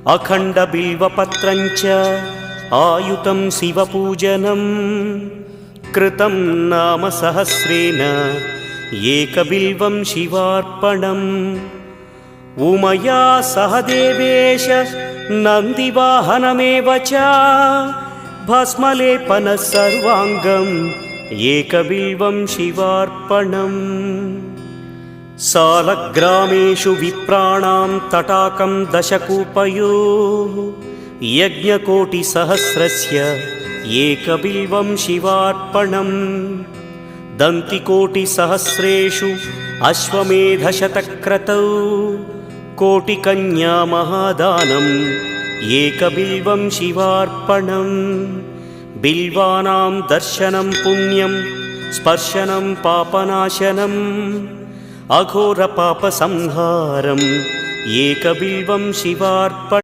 अखण्डबिल्वपत्रञ्च आयुतं शिवपूजनं कृतं नाम सहस्रेण एकबिल्वं शिवार्पणम् उमया सह देवेश नन्दिवाहनमेव च भस्मलेपनः सर्वाङ्गम् एकबिल्वं शिवार्पणम् सालग्रामेषु विप्राणां तटाकं दशकूपयोः यज्ञकोटिसहस्रस्य एकबिल्वं शिवार्पणम् दन्तिकोटिसहस्रेषु अश्वमेधशतक्रतौ कोटिकन्या महादानम् एकबिल्वं शिवार्पणम् बिल्वानां दर्शनं पुण्यं स्पर्शनं पापनाशनम् अघोरपापसंहारम् एकबिल्वं शिवार्पणम्।